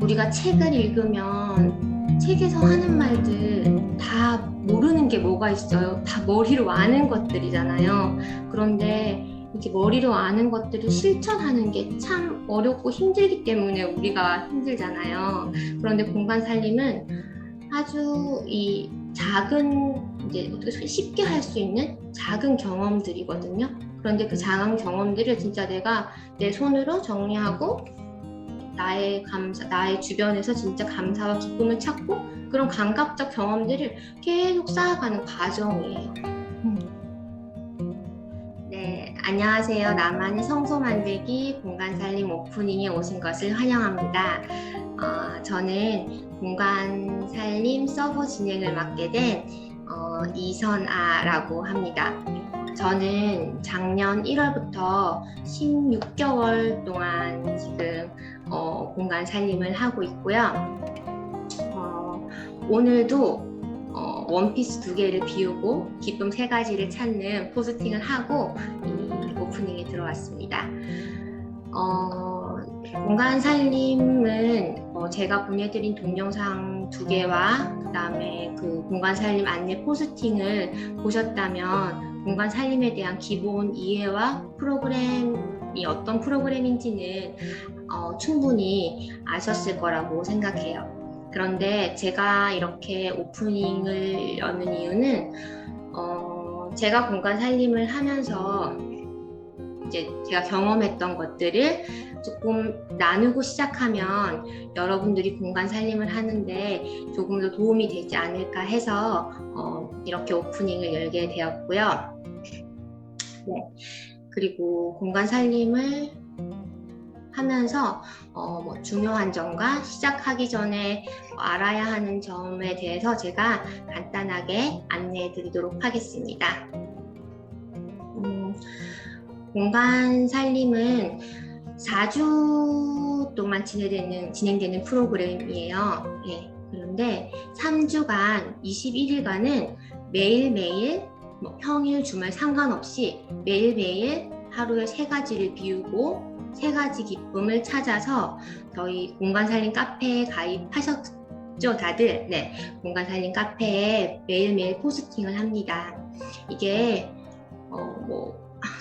우리가 책을 읽으면 책에서 하는 말들 다 모르는 게 뭐가 있어요. 다 머리로 아는 것들이잖아요. 그런데 이렇게 머리로 아는 것들을 실천하는 게 참 어렵고 힘들기 때문에 우리가 힘들잖아요. 그런데 공간 살림은 아주 이 작은, 이제 어떻게 쉽게 할 수 있는 작은 경험들이거든요. 그런데 그 작은 경험들을 진짜 내가 내 손으로 정리하고 나의 주변에서 진짜 감사와 기쁨을 찾고 그런 감각적 경험들을 계속 쌓아가는 과정이에요. 네, 안녕하세요. 나만의 성소 만들기 공간 살림 오프닝에 오신 것을 환영합니다. 저는 공간 살림 서버 진행을 맡게 된 이선아라고 합니다. 저는 작년 1월부터 16개월 동안 지금 공간 살림을 하고 있고요. 오늘도 원피스 2개를 비우고 기쁨 3가지를 찾는 포스팅을 하고 이 오프닝에 들어왔습니다. 공간 살림은 제가 보내드린 동영상 2개와 그 다음에 그 공간 살림 안내 포스팅을 보셨다면 공간 살림에 대한 기본 이해와 프로그램이 어떤 프로그램인지는 충분히 아셨을 거라고 생각해요. 그런데 제가 이렇게 오프닝을 여는 이유는 제가 공간 살림을 하면서 이제 제가 경험했던 것들을 조금 나누고 시작하면 여러분들이 공간 살림을 하는데 조금 더 도움이 되지 않을까 해서 이렇게 오프닝을 열게 되었고요. 네. 그리고 공간 살림을 하면서 중요한 점과 시작하기 전에 알아야 하는 점에 대해서 제가 간단하게 안내해 드리도록 하겠습니다. 공간 살림은 4주 동안 진행되는 프로그램이에요. 예, 그런데 3주간 21일간은 매일매일 평일 주말 상관없이 매일매일 하루에 3가지를 비우고 3가지 기쁨을 찾아서 저희 공간 살림 카페에 가입하셨죠, 다들? 네, 공간 살림 카페에 매일매일 포스팅을 합니다. 이게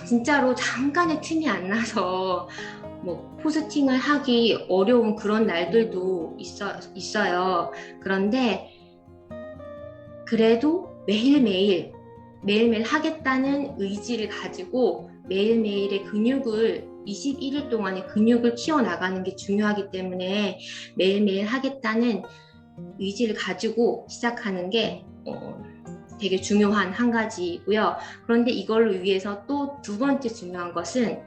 진짜로 잠깐의 틈이 안 나서 포스팅을 하기 어려운 그런 날들도 있어요. 그런데 그래도 매일매일 하겠다는 의지를 가지고 매일매일의 근육을 21일 동안의 근육을 키워나가는 게 중요하기 때문에 매일매일 하겠다는 의지를 가지고 시작하는 게 되게 중요한 한 가지이고요. 그런데 이걸 위해서 또 2번째 중요한 것은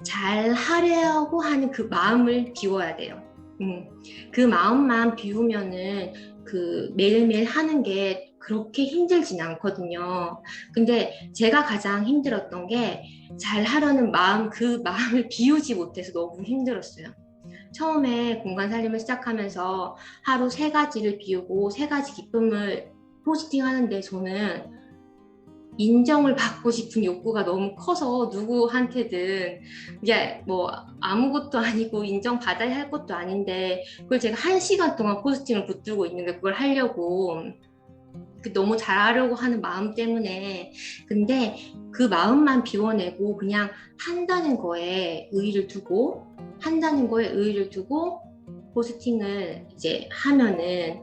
잘 하려고 하는 그 마음을 비워야 돼요. 그 마음만 비우면은 그 매일매일 하는 게 그렇게 힘들진 않거든요. 근데 제가 가장 힘들었던 게 잘 하려는 마음, 그 마음을 비우지 못해서 너무 힘들었어요. 처음에 공간 살림을 시작하면서 하루 3가지를 비우고 3가지 기쁨을 포스팅 하는데 저는 인정을 받고 싶은 욕구가 너무 커서 누구한테든 이게 아무것도 아니고 인정받아야 할 것도 아닌데 그걸 제가 1시간 동안 포스팅을 붙들고 있는데 그걸 하려고 너무 잘하려고 하는 마음 때문에. 근데 그 마음만 비워내고 그냥 한다는 거에 의의를 두고 포스팅을 이제 하면은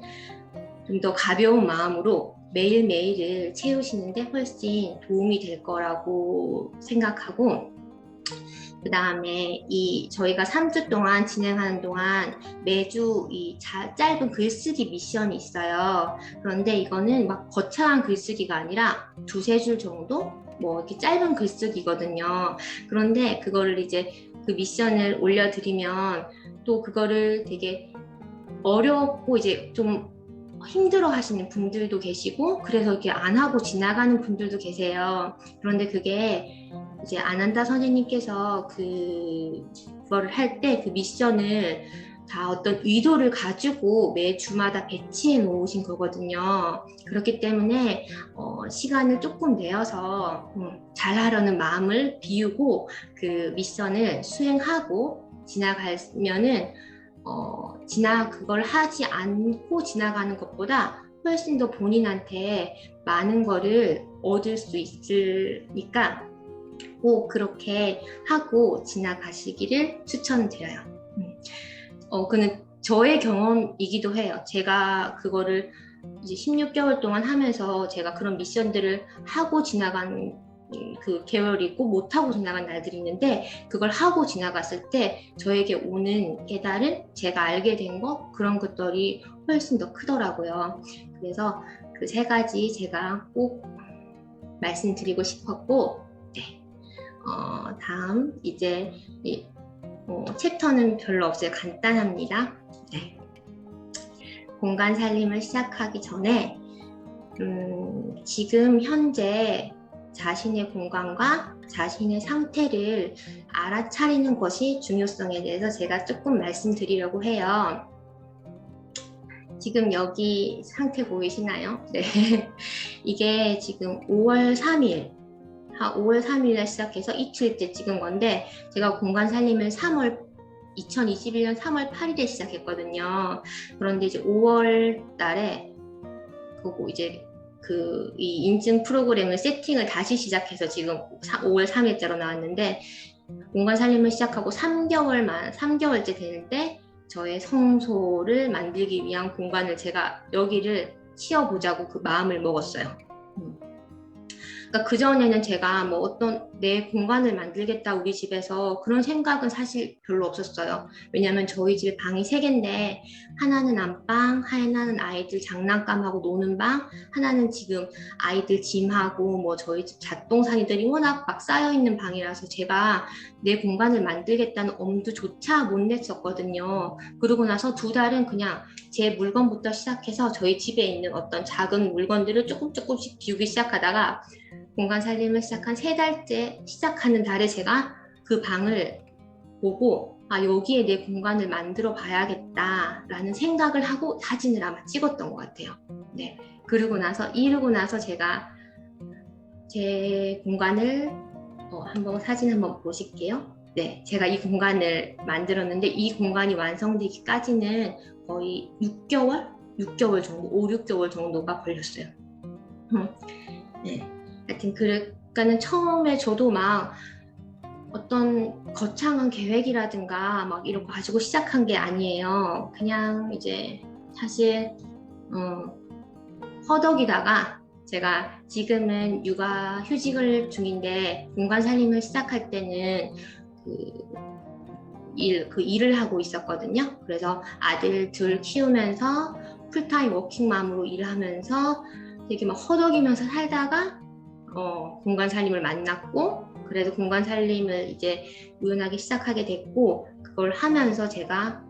좀 더 가벼운 마음으로 매일매일을 채우시는데 훨씬 도움이 될 거라고 생각하고, 그 다음에 저희가 3주 동안 진행하는 동안 매주 짧은 글쓰기 미션이 있어요. 그런데 이거는 막 거창한 글쓰기가 아니라 2-3줄 정도 이렇게 짧은 글쓰기거든요. 그런데 그거를 이제 그 미션을 올려드리면 또 그거를 되게 어렵고 이제 좀 힘들어 하시는 분들도 계시고 그래서 이렇게 안 하고 지나가는 분들도 계세요. 그런데 그게 이제 안한다 선생님께서 그거를 할 때 그 미션을 다 어떤 의도를 가지고 매 주마다 배치해 놓으신 거거든요. 그렇기 때문에 시간을 조금 내어서 잘하려는 마음을 비우고 그 미션을 수행하고 지나가면은 그걸 하지 않고 지나가는 것보다 훨씬 더 본인한테 많은 거를 얻을 수 있으니까 꼭 그렇게 하고 지나가시기를 추천드려요. 그는 저의 경험이기도 해요. 제가 그거를 이제 16개월 동안 하면서 제가 그런 미션들을 하고 지나간 그 계열이고 못하고 지나간 날들이 있는데, 그걸 하고 지나갔을 때 저에게 오는 깨달음, 제가 알게 된 거, 그런 것들이 훨씬 더 크더라고요. 그래서 그 세 가지 제가 꼭 말씀드리고 싶었고, 네. 다음 이제 챕터는 별로 없어요. 간단합니다. 네. 공간 살림을 시작하기 전에 지금 현재 자신의 공간과 자신의 상태를 알아차리는 것이 중요성에 대해서 제가 조금 말씀드리려고 해요. 지금 여기 상태 보이시나요? 네. 이게 지금 5월 3일 3일에 시작해서 이틀째 찍은 건데, 제가 공간 살림을 2021년 3월 8일에 시작했거든요. 그런데 이제 5월 달에 그거 이제 이 인증 프로그램을 세팅을 다시 시작해서 지금 5월 3일째로 나왔는데, 공간 살림을 시작하고 3개월째 되는데 저의 성소를 만들기 위한 공간을 제가 여기를 치워보자고 그 마음을 먹었어요. 그러니까 그전에는 제가 뭐 어떤 내 공간을 만들겠다 우리 집에서 그런 생각은 사실 별로 없었어요. 왜냐면 저희 집에 방이 3개인데 하나는 안방, 하나는 아이들 장난감하고 노는 방, 하나는 지금 아이들 짐하고 뭐 저희 집 잡동사니들이 워낙 막 쌓여있는 방이라서 제가 내 공간을 만들겠다는 엄두조차 못 냈었거든요. 그러고 나서 2달은 그냥 제 물건부터 시작해서 저희 집에 있는 어떤 작은 물건들을 조금씩 비우기 시작하다가 공간 살림을 시작한 3달째 시작하는 달에 제가 그 방을 보고 여기에 내 공간을 만들어 봐야겠다라는 생각을 하고 사진을 아마 찍었던 것 같아요. 네. 이러고 나서 제가 제 공간을 사진 한번 보실게요. 네, 제가 이 공간을 만들었는데 이 공간이 완성되기까지는 거의 6개월 정도, 5-6개월 정도가 걸렸어요. 네. 하여튼 그러니까는 처음에 저도 막 어떤 거창한 계획이라든가 막 이런 거 가지고 시작한 게 아니에요. 그냥 이제 사실 허덕이다가 제가 지금은 육아 휴직을 중인데 공간 살림을 시작할 때는 그 일을 하고 있었거든요. 그래서 아들 둘 키우면서 풀타임 워킹맘으로 일하면서 되게 막 허덕이면서 살다가 공간 살림을 만났고, 그래서 공간 살림을 이제 우연하게 시작하게 됐고, 그걸 하면서 제가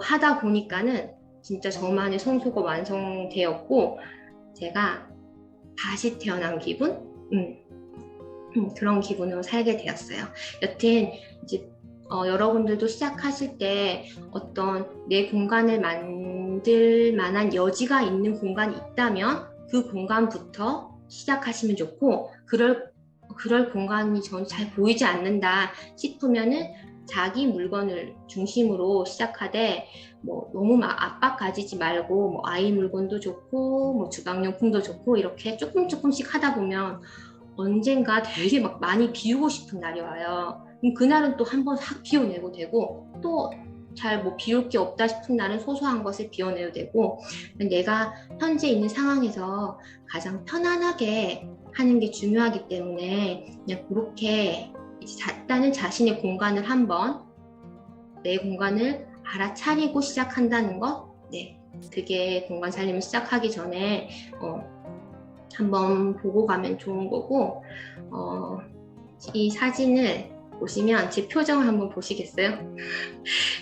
하다 보니까는 진짜 저만의 성소가 완성되었고, 제가 다시 태어난 기분? 그런 기분으로 살게 되었어요. 여튼 이제 여러분들도 시작하실 때 어떤 내 공간을 만들 만한 여지가 있는 공간이 있다면 그 공간부터 시작하시면 좋고, 그럴 공간이 전 잘 보이지 않는다 싶으면은 자기 물건을 중심으로 시작하되 뭐 너무 막 압박 가지지 말고 뭐 아이 물건도 좋고 뭐 주방용품도 좋고 이렇게 조금씩 하다 보면 언젠가 되게 막 많이 비우고 싶은 날이 와요. 그날은 또 한번 싹 비워내고 되고, 또 잘 뭐 비울 게 없다 싶은 날은 소소한 것을 비워내도 되고, 내가 현재 있는 상황에서 가장 편안하게 하는 게 중요하기 때문에 그냥 그렇게 일단은 자신의 공간을 한번 내 공간을 알아차리고 시작한다는 것, 네, 그게 공간 살림을 시작하기 전에 한번 보고 가면 좋은 거고, 이 사진을 보시면 제 표정을 한번 보시겠어요?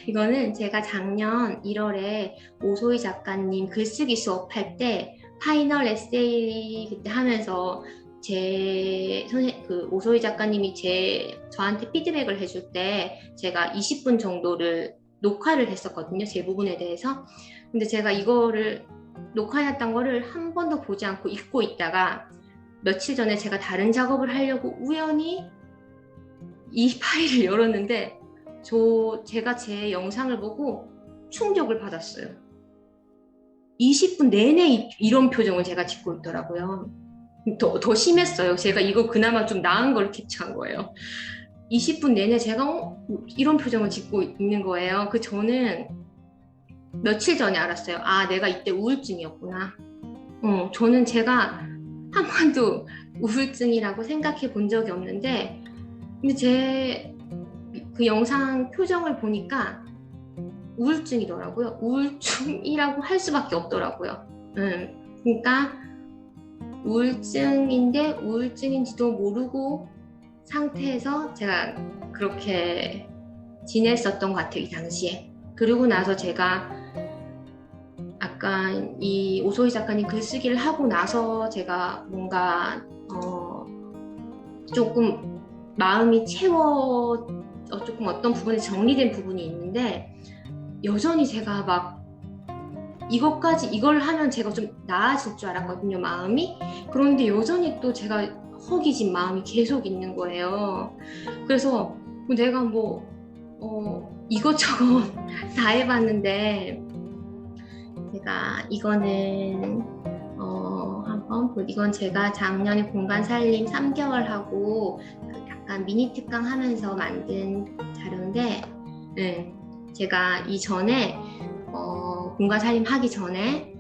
이거는 제가 작년 1월에 오소희 작가님 글쓰기 수업할 때 파이널 에세이 그때 하면서 그 오소희 작가님이 저한테 피드백을 해줄 때 제가 20분 정도를 녹화를 했었거든요. 제 부분에 대해서. 근데 제가 이거를 녹화했던 거를 한 번도 보지 않고 잊고 있다가 며칠 전에 제가 다른 작업을 하려고 우연히 이 파일을 열었는데 제가 제 영상을 보고 충격을 받았어요. 20분 내내 이런 표정을 제가 짓고 있더라고요. 더 심했어요. 제가 이거 그나마 좀 나은 걸 캡처한 거예요. 20분 내내 제가 이런 표정을 짓고 있는 거예요. 저는 며칠 전에 알았어요. 아, 내가 이때 우울증이었구나. 저는 제가 한 번도 우울증이라고 생각해 본 적이 없는데, 근데 제 그 영상 표정을 보니까 우울증이더라고요. 우울증이라고 할 수밖에 없더라고요. 그러니까 우울증인데 우울증인지도 모르고 상태에서 제가 그렇게 지냈었던 것 같아요, 이 당시에. 그리고 나서 제가 약간 이 오소희 작가님 글쓰기를 하고 나서 제가 뭔가 조금 마음이 조금 어떤 부분이 정리된 부분이 있는데, 여전히 제가 막 이걸 하면 제가 좀 나아질 줄 알았거든요, 마음이. 그런데 여전히 또 제가 허기진 마음이 계속 있는 거예요. 그래서 내가 이것저것 다 해봤는데, 제가 이거는 이건 제가 작년에 공간 살림 3개월 하고 약간 미니 특강 하면서 만든 자료인데, 네, 제가 이전에 공간 살림 하기 전에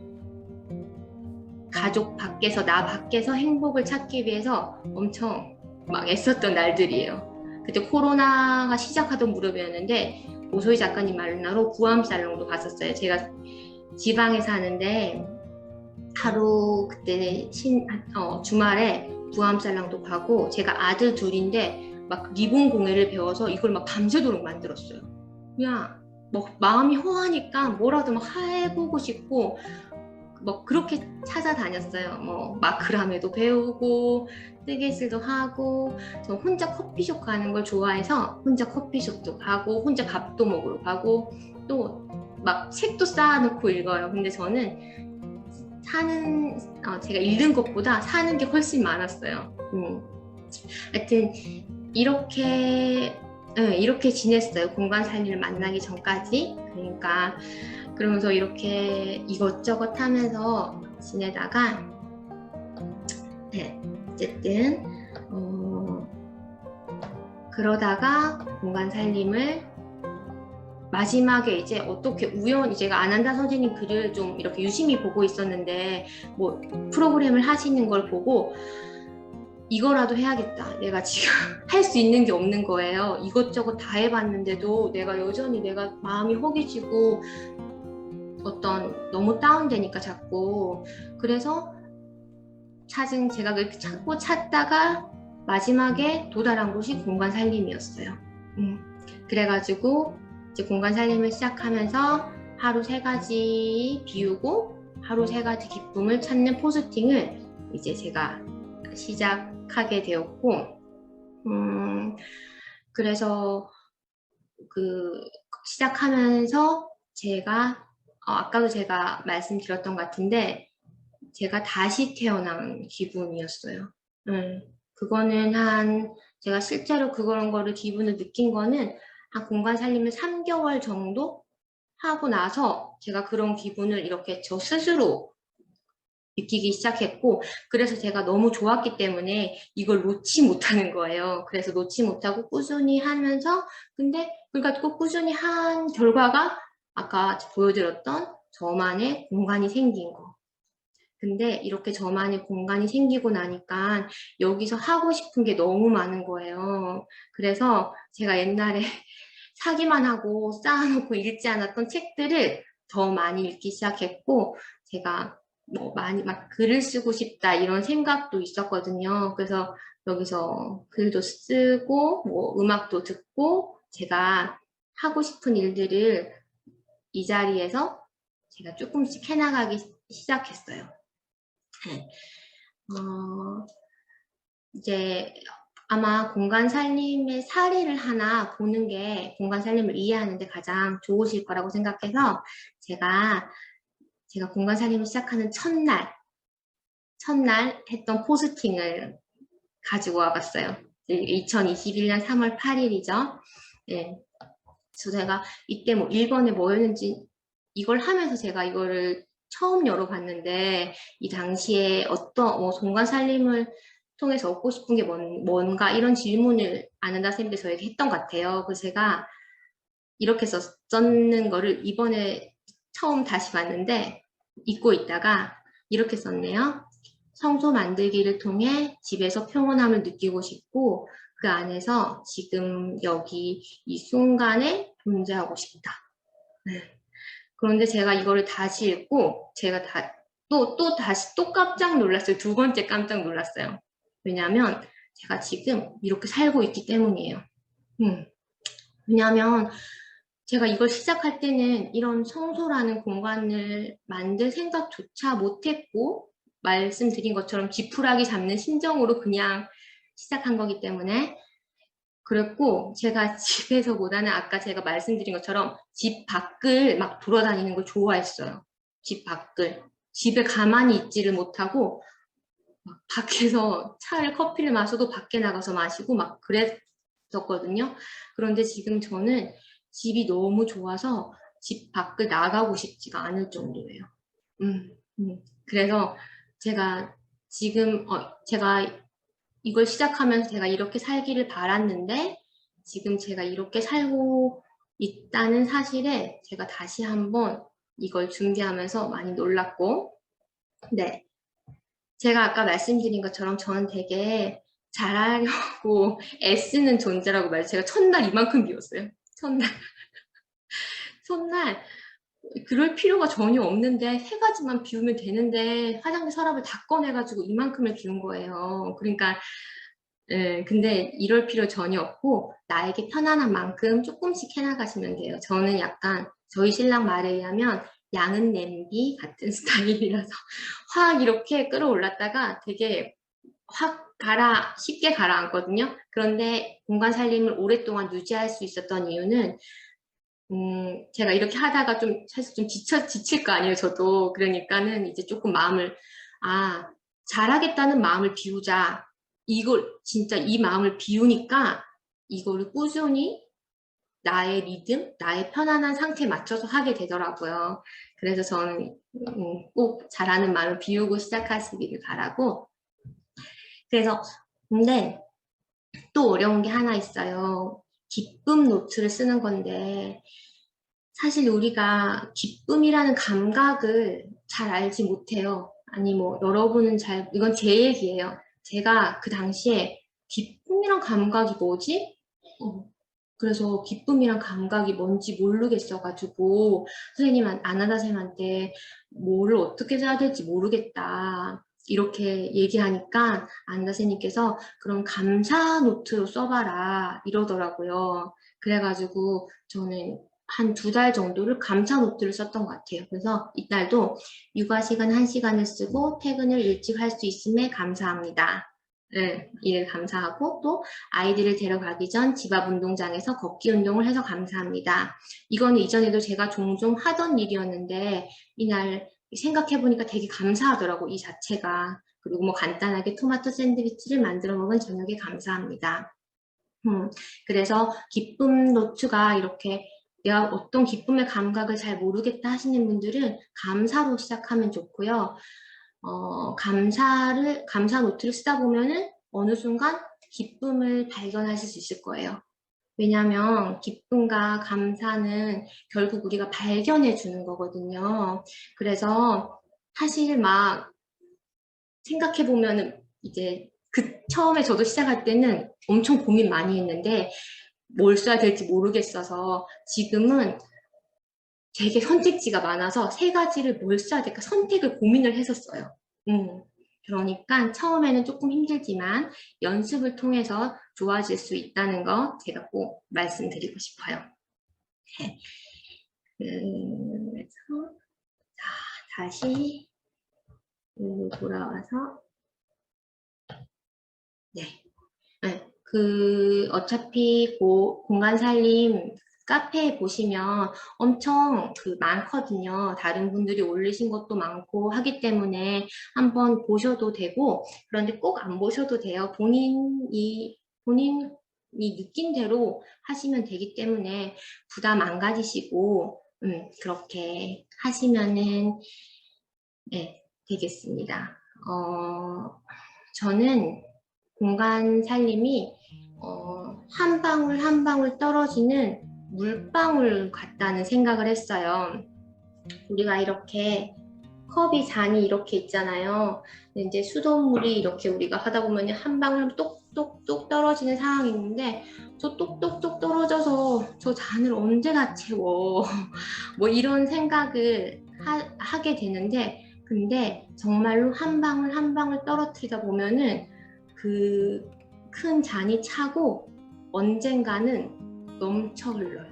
나 밖에서 행복을 찾기 위해서 엄청 막 애썼던 날들이에요. 그때 코로나가 시작하던 무렵이었는데 오소희 작가님 만나러 구암 살롱도 갔었어요. 제가 지방에 사는데 하루 그때 주말에 구암 살롱도 가고, 제가 아들 둘인데 막 리본 공예를 배워서 이걸 막 밤새도록 만들었어요. 그냥 마음이 허하니까 뭐라도 막 해보고 싶고 그렇게 찾아다녔어요. 마크라메도 배우고 뜨개질도 하고, 저 혼자 커피숍 가는 걸 좋아해서 혼자 커피숍도 가고 혼자 밥도 먹으러 가고 또 막 책도 쌓아놓고 읽어요. 근데 저는 제가 읽는 것보다 사는 게 훨씬 많았어요. 하여튼 이렇게 지냈어요. 공간 살림을 만나기 전까지. 그러니까 그러면서 이렇게 이것저것 하면서 지내다가, 네, 어쨌든 그러다가 공간 살림을 마지막에 이제 어떻게 우연히, 제가 안한다 선생님 글을 좀 이렇게 유심히 보고 있었는데 프로그램을 하시는 걸 보고 이거라도 해야겠다. 내가 지금 할 수 있는 게 없는 거예요. 이것저것 다 해봤는데도 내가 마음이 허기지고 너무 다운되니까 자꾸. 그래서 제가 그렇게 찾다가 마지막에 도달한 곳이 공간 살림이었어요. 그래가지고 이제 공간 살림을 시작하면서 하루 3가지 비우고 하루 3가지 기쁨을 찾는 포스팅을 이제 제가 시작하게 되었고, 그래서 시작하면서 제가 아까도 제가 말씀드렸던 것 같은데 제가 다시 태어난 기분이었어요. 그거는 제가 실제로 그런 거를 기분을 느낀 거는 한 공간 살림을 3개월 정도 하고 나서 제가 그런 기분을 이렇게 저 스스로 느끼기 시작했고, 그래서 제가 너무 좋았기 때문에 이걸 놓지 못하는 거예요. 그래서 놓지 못하고 꾸준히 하면서, 그러니까 꼭 꾸준히 한 결과가 아까 보여드렸던 저만의 공간이 생긴 거. 근데 이렇게 저만의 공간이 생기고 나니까 여기서 하고 싶은 게 너무 많은 거예요. 그래서 제가 옛날에 사기만 하고 쌓아놓고 읽지 않았던 책들을 더 많이 읽기 시작했고, 제가 많이 막 글을 쓰고 싶다 이런 생각도 있었거든요. 그래서 여기서 글도 쓰고 음악도 듣고 제가 하고 싶은 일들을 이 자리에서 제가 조금씩 해나가기 시작했어요. 이제 아마 공간 살림의 사례를 하나 보는 게 공간 살림을 이해하는 데 가장 좋으실 거라고 생각해서 제가 공간 살림을 시작하는 첫날 했던 포스팅을 가지고 와봤어요. 2021년 3월 8일이죠. 네. 그래서 제가 이때 뭐 1번에 뭐였는지 이걸 하면서 제가 이거를 처음 열어봤는데 이 당시에 어떤 공간 살림을 통해서 얻고 싶은 게 뭔가 이런 질문을 아는다 쌤이 저에게 했던 것 같아요. 그래서 제가 이렇게 썼는 거를 이번에 처음 다시 봤는데 잊고 있다가 이렇게 썼네요. 청소 만들기를 통해 집에서 평온함을 느끼고 싶고 그 안에서 지금 여기 이 순간에 존재하고 싶다. 네. 그런데 제가 이거를 다시 읽고 제가 다시 또 깜짝 놀랐어요. 두 번째 깜짝 놀랐어요. 왜냐하면 제가 지금 이렇게 살고 있기 때문이에요. 왜냐하면 제가 이걸 시작할 때는 이런 청소라는 공간을 만들 생각조차 못했고 말씀드린 것처럼 지푸라기 잡는 심정으로 그냥 시작한 거기 때문에 그랬고 제가 집에서보다는 아까 제가 말씀드린 것처럼 집 밖을 막 돌아다니는 걸 좋아했어요. 집 밖을. 집에 가만히 있지를 못하고 막 밖에서 차를 커피를 마셔도 밖에 나가서 마시고 막 그랬었거든요. 그런데 지금 저는 집이 너무 좋아서 집 밖을 나가고 싶지가 않을 정도예요. 그래서 제가 지금 제가 이걸 시작하면서 제가 이렇게 살기를 바랐는데 지금 제가 이렇게 살고 있다는 사실에 제가 다시 한번 이걸 준비하면서 많이 놀랐고 네. 제가 아까 말씀드린 것처럼 저는 되게 잘하려고 애쓰는 존재라고 말해요. 제가 첫날 이만큼 비웠어요. 첫날 그럴 필요가 전혀 없는데 3가지만 비우면 되는데 화장실 서랍을 다 꺼내가지고 이만큼을 비운 거예요. 그러니까 근데 이럴 필요 전혀 없고 나에게 편안한 만큼 조금씩 해나가시면 돼요. 저는 약간 저희 신랑 말에 의하면 양은 냄비 같은 스타일이라서 확 이렇게 끌어올랐다가 되게 확 쉽게 가라앉거든요. 그런데 공간 살림을 오랫동안 유지할 수 있었던 이유는 제가 이렇게 하다가 사실 좀 지칠 거 아니에요, 저도. 그러니까는 이제 조금 잘하겠다는 마음을 비우자. 진짜 이 마음을 비우니까 이거를 꾸준히 나의 리듬, 나의 편안한 상태에 맞춰서 하게 되더라고요. 그래서 저는 꼭 잘하는 마음을 비우고 시작하시기를 바라고. 그래서, 근데 또 어려운 게 하나 있어요. 기쁨 노트를 쓰는 건데, 사실 우리가 기쁨이라는 감각을 잘 알지 못해요. 아니 여러분은 이건 제 얘기예요. 제가 그 당시에 기쁨이란 감각이 뭐지? 그래서 기쁨이란 감각이 뭔지 모르겠어가지고 아나다 쌤한테 뭐를 어떻게 해야 될지 모르겠다. 이렇게 얘기하니까 아나다 쌤님께서 그럼 감사 노트로 써봐라 이러더라고요. 그래가지고 저는 한 2달 정도를 감사 노트를 썼던 것 같아요. 그래서 이달도 육아 시간 1시간을 쓰고 퇴근을 일찍 할 수 있음에 감사합니다. 이를 감사하고 또 아이들을 데려가기 전 집 앞 운동장에서 걷기 운동을 해서 감사합니다. 이거는 이전에도 제가 종종 하던 일이었는데 이날 생각해보니까 되게 감사하더라고 이 자체가. 그리고 간단하게 토마토 샌드위치를 만들어 먹은 저녁에 감사합니다. 그래서 기쁨 노트가 이렇게 내가 어떤 기쁨의 감각을 잘 모르겠다 하시는 분들은 감사로 시작하면 좋고요. 감사 노트를 쓰다 보면은 어느 순간 기쁨을 발견하실 수 있을 거예요. 왜냐하면 기쁨과 감사는 결국 우리가 발견해 주는 거거든요. 그래서 사실 생각해 보면은 이제 처음에 저도 시작할 때는 엄청 고민 많이 했는데 뭘 써야 될지 모르겠어서 지금은 되게 선택지가 많아서 3가지를 뭘 써야 될까 선택을 고민을 했었어요. 그러니까 처음에는 조금 힘들지만 연습을 통해서 좋아질 수 있다는 거 제가 꼭 말씀드리고 싶어요. 네. 그래서 다시 돌아와서 네. 어차피 공간 살림 카페에 보시면 엄청 많거든요. 다른 분들이 올리신 것도 많고 하기 때문에 한번 보셔도 되고, 그런데 꼭 안 보셔도 돼요. 본인 느낀 대로 하시면 되기 때문에 부담 안 가지시고 그렇게 하시면은 네, 되겠습니다. 저는 공간 살림이 한 방울 한 방울 떨어지는 물방울 같다는 생각을 했어요. 우리가 이렇게 컵이 잔이 이렇게 있잖아요. 근데 이제 수돗물이 이렇게 우리가 하다 보면 한 방울 똑똑똑 떨어지는 상황이 있는데 저 똑똑똑 떨어져서 저 잔을 언제 다 채워 뭐 이런 생각을 하게 되는데 근데 정말로 한 방울 한 방울 떨어뜨리다 보면은 그 큰 잔이 차고 언젠가는 넘쳐 흘러요.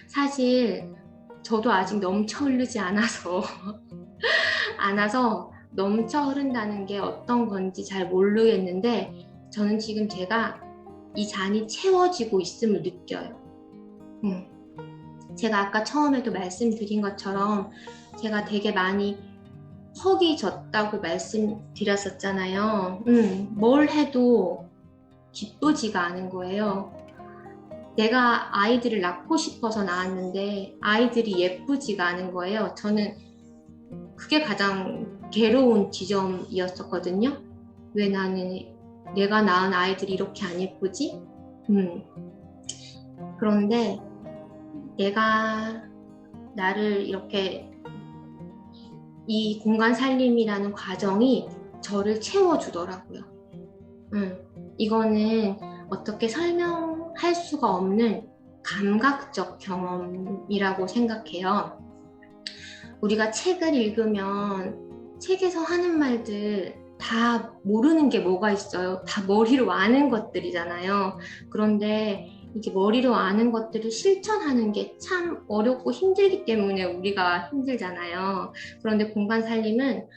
사실 저도 아직 넘쳐 흐르지 않아서 넘쳐 흐른다는 게 어떤 건지 잘 모르겠는데 저는 지금 제가 이 잔이 채워지고 있음을 느껴요. 제가 아까 처음에도 말씀드린 것처럼 제가 되게 많이 허기졌다고 말씀드렸었잖아요. 뭘 해도 기쁘지가 않은 거예요. 내가 아이들을 낳고 싶어서 낳았는데 아이들이 예쁘지가 않은 거예요. 저는 그게 가장 괴로운 지점이었었거든요. 왜 나는 내가 낳은 아이들이 이렇게 안 예쁘지? 그런데 내가 나를 이렇게 이 공간 살림이라는 과정이 저를 채워주더라고요. 이거는 어떻게 설명할 수가 없는 감각적 경험이라고 생각해요. 우리가 책을 읽으면 책에서 하는 말들 다 모르는 게 뭐가 있어요. 다 머리로 아는 것들이잖아요. 그런데 이게 머리로 아는 것들을 실천하는 게 참 어렵고 힘들기 때문에 우리가 힘들잖아요. 그런데 공간 살림은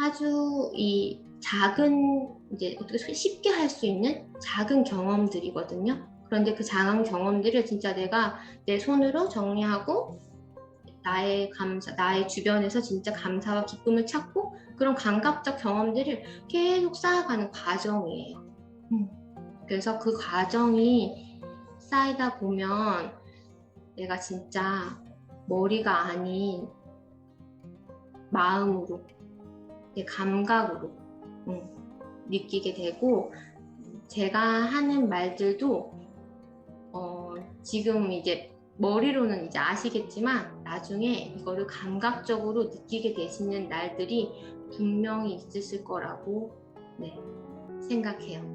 아주 이 작은 이제 어떻게 쉽게 할 수 있는 작은 경험들이거든요. 그런데 그 작은 경험들을 진짜 내가 내 손으로 정리하고 나의 주변에서 진짜 감사와 기쁨을 찾고 그런 감각적 경험들을 계속 쌓아가는 과정이에요. 그래서 그 과정이 쌓이다 보면 내가 진짜 머리가 아닌 마음으로, 내 감각으로 느끼게 되고 제가 하는 말들도 지금 이제 머리로는 이제 아시겠지만 나중에 이거를 감각적으로 느끼게 되시는 날들이 분명히 있으실 거라고 생각해요.